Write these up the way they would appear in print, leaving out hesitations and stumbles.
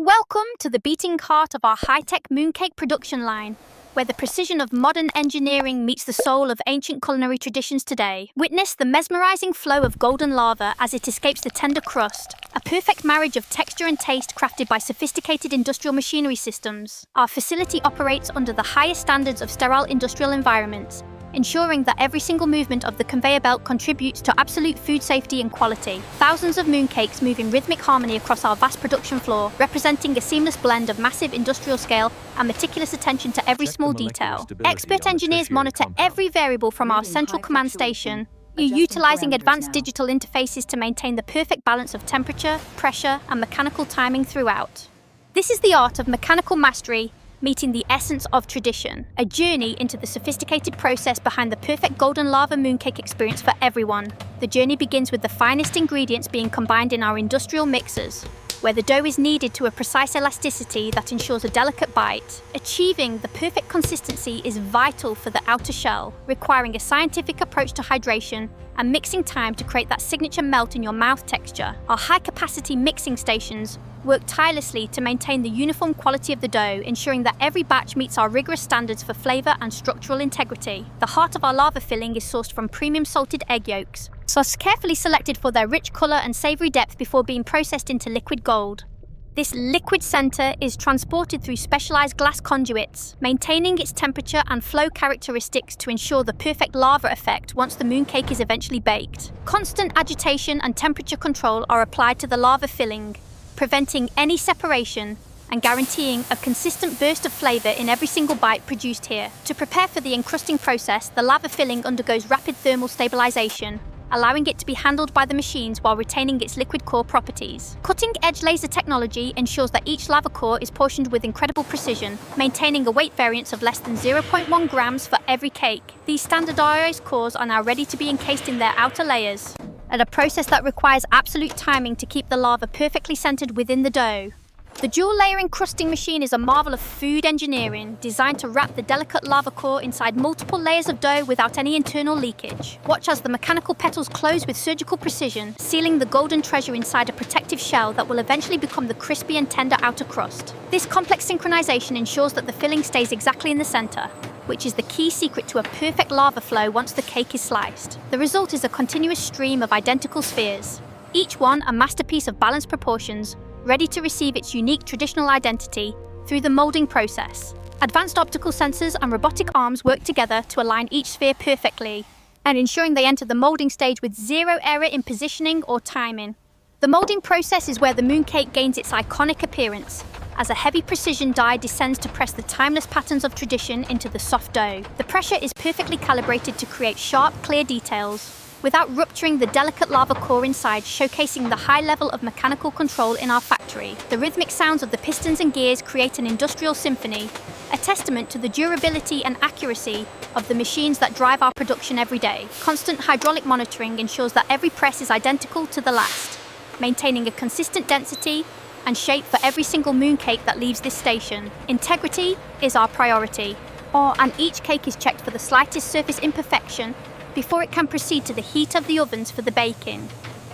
Welcome to the beating heart of our high-tech mooncake production line, where the precision of modern engineering meets the soul of ancient culinary traditions today. Witness the mesmerizing flow of golden lava as it escapes the tender crust, a perfect marriage of texture and taste crafted by sophisticated industrial machinery systems. Our facility operates under the highest standards of sterile industrial environments, ensuring that every single movement of the conveyor belt contributes to absolute food safety and quality. Thousands of mooncakes move in rhythmic harmony across our vast production floor, representing a seamless blend of massive industrial scale and meticulous attention to every small detail. Expert engineers monitor every variable from our central command station, utilizing advanced digital interfaces to maintain the perfect balance of temperature, pressure, and mechanical timing throughout. This is the art of mechanical mastery, meeting the essence of tradition, a journey into the sophisticated process behind the perfect golden lava mooncake experience for everyone. The journey begins with the finest ingredients being combined in our industrial mixers, where the dough is kneaded to a precise elasticity that ensures a delicate bite. Achieving the perfect consistency is vital for the outer shell, requiring a scientific approach to hydration and mixing time to create that signature melt in your mouth texture. Our high-capacity mixing stations work tirelessly to maintain the uniform quality of the dough, ensuring that every batch meets our rigorous standards for flavor and structural integrity. The heart of our lava filling is sourced from premium salted egg yolks, carefully selected for their rich color and savory depth before being processed into liquid gold. This liquid center is transported through specialized glass conduits, maintaining its temperature and flow characteristics to ensure the perfect lava effect once the mooncake is eventually baked. Constant agitation and temperature control are applied to the lava filling, preventing any separation and guaranteeing a consistent burst of flavor in every single bite produced here. To prepare for the encrusting process, the lava filling undergoes rapid thermal stabilization, allowing it to be handled by the machines while retaining its liquid core properties. Cutting-edge laser technology ensures that each lava core is portioned with incredible precision, maintaining a weight variance of less than 0.1 grams for every cake. These standardized cores are now ready to be encased in their outer layers, at a process that requires absolute timing to keep the lava perfectly centered within the dough. The dual-layer encrusting machine is a marvel of food engineering, designed to wrap the delicate lava core inside multiple layers of dough without any internal leakage. Watch as the mechanical petals close with surgical precision, sealing the golden treasure inside a protective shell that will eventually become the crispy and tender outer crust. This complex synchronization ensures that the filling stays exactly in the center, which is the key secret to a perfect lava flow once the cake is sliced. The result is a continuous stream of identical spheres, each one a masterpiece of balanced proportions, ready to receive its unique traditional identity through the molding process. Advanced optical sensors and robotic arms work together to align each sphere perfectly, and ensuring they enter the molding stage with zero error in positioning or timing. The molding process is where the mooncake gains its iconic appearance, as a heavy precision die descends to press the timeless patterns of tradition into the soft dough. The pressure is perfectly calibrated to create sharp, clear details, without rupturing the delicate lava core inside, showcasing the high level of mechanical control in our factory. The rhythmic sounds of the pistons and gears create an industrial symphony, a testament to the durability and accuracy of the machines that drive our production every day. Constant hydraulic monitoring ensures that every press is identical to the last, maintaining a consistent density and shape for every single mooncake that leaves this station. Integrity is our priority, and each cake is checked for the slightest surface imperfection before it can proceed to the heat of the ovens for the baking.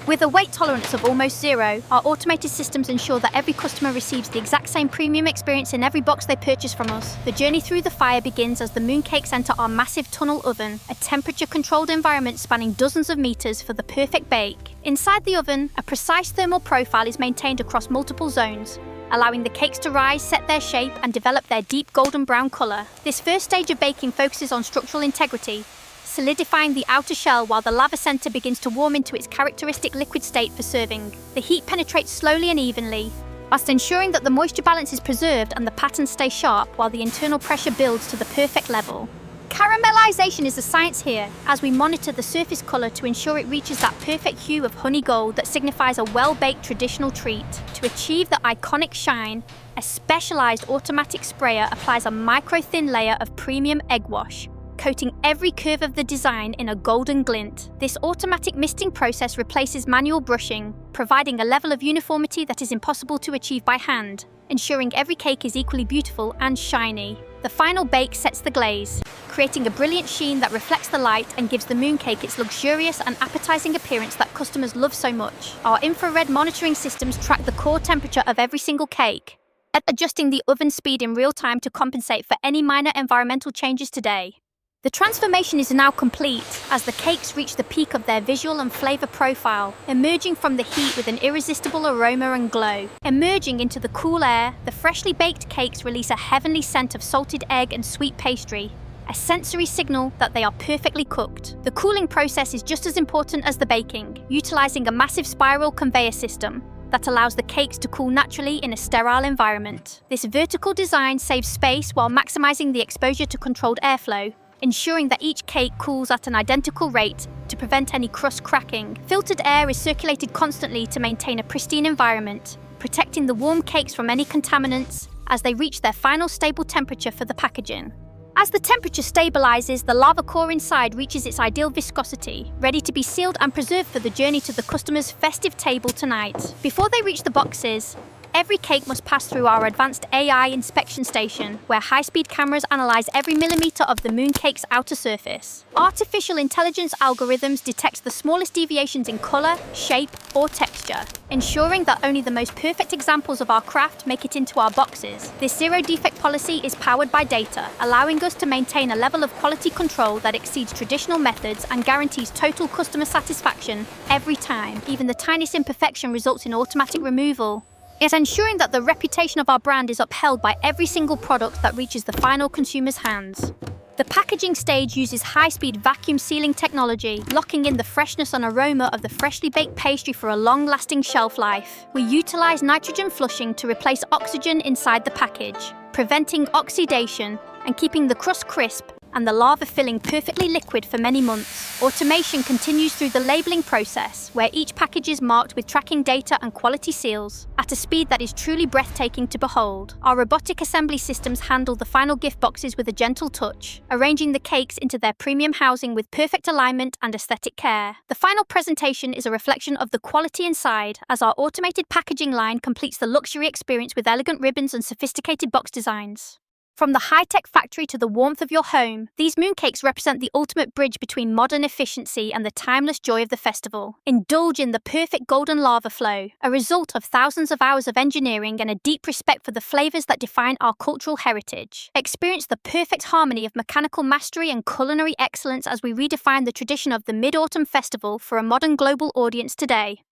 With a weight tolerance of almost zero, our automated systems ensure that every customer receives the exact same premium experience in every box they purchase from us. The journey through the fire begins as the mooncakes enter our massive tunnel oven, a temperature-controlled environment spanning dozens of meters for the perfect bake. Inside the oven, a precise thermal profile is maintained across multiple zones, allowing the cakes to rise, set their shape, and develop their deep golden brown color. This first stage of baking focuses on structural integrity, solidifying the outer shell while the lava center begins to warm into its characteristic liquid state for serving. The heat penetrates slowly and evenly, whilst ensuring that the moisture balance is preserved and the patterns stay sharp while the internal pressure builds to the perfect level. Caramelization is the science here, as we monitor the surface color to ensure it reaches that perfect hue of honey gold that signifies a well-baked traditional treat. To achieve the iconic shine, a specialized automatic sprayer applies a micro-thin layer of premium egg wash, coating every curve of the design in a golden glint. This automatic misting process replaces manual brushing, providing a level of uniformity that is impossible to achieve by hand, ensuring every cake is equally beautiful and shiny. The The final bake sets the glaze, creating a brilliant sheen that reflects the light and gives the mooncake its luxurious and appetizing appearance that customers love so much. Our infrared monitoring systems track the core temperature of every single cake, adjusting the oven speed in real time to compensate for any minor environmental changes today. The transformation is now complete as the cakes reach the peak of their visual and flavor profile, emerging from the heat with an irresistible aroma and glow. Emerging into the cool air, the freshly baked cakes release a heavenly scent of salted egg and sweet pastry, a sensory signal that they are perfectly cooked. The cooling process is just as important as the baking, utilizing a massive spiral conveyor system that allows the cakes to cool naturally in a sterile environment. This vertical design saves space while maximizing the exposure to controlled airflow, ensuring that each cake cools at an identical rate to prevent any crust cracking. Filtered air is circulated constantly to maintain a pristine environment, protecting the warm cakes from any contaminants as they reach their final stable temperature for the packaging. As the temperature stabilizes, the lava core inside reaches its ideal viscosity, ready to be sealed and preserved for the journey to the customer's festive table tonight. Before they reach the boxes, every cake must pass through our advanced AI inspection station, where high-speed cameras analyze every millimeter of the mooncake's outer surface. Artificial intelligence algorithms detect the smallest deviations in color, shape, or texture, ensuring that only the most perfect examples of our craft make it into our boxes. This zero-defect policy is powered by data, allowing us to maintain a level of quality control that exceeds traditional methods and guarantees total customer satisfaction every time. Even the tiniest imperfection results in automatic removal, yet ensuring that the reputation of our brand is upheld by every single product that reaches the final consumer's hands. The packaging stage uses high-speed vacuum sealing technology, locking in the freshness and aroma of the freshly baked pastry for a long-lasting shelf life. We utilize nitrogen flushing to replace oxygen inside the package, preventing oxidation and keeping the crust crisp and the lava filling perfectly liquid for many months. Automation continues through the labeling process, where each package is marked with tracking data and quality seals, at a speed that is truly breathtaking to behold. Our robotic assembly systems handle the final gift boxes with a gentle touch, arranging the cakes into their premium housing with perfect alignment and aesthetic care. The final presentation is a reflection of the quality inside, as our automated packaging line completes the luxury experience with elegant ribbons and sophisticated box designs. From the high-tech factory to the warmth of your home, these mooncakes represent the ultimate bridge between modern efficiency and the timeless joy of the festival. Indulge in the perfect golden lava flow, a result of thousands of hours of engineering and a deep respect for the flavors that define our cultural heritage. Experience the perfect harmony of mechanical mastery and culinary excellence as we redefine the tradition of the Mid-Autumn Festival for a modern global audience today.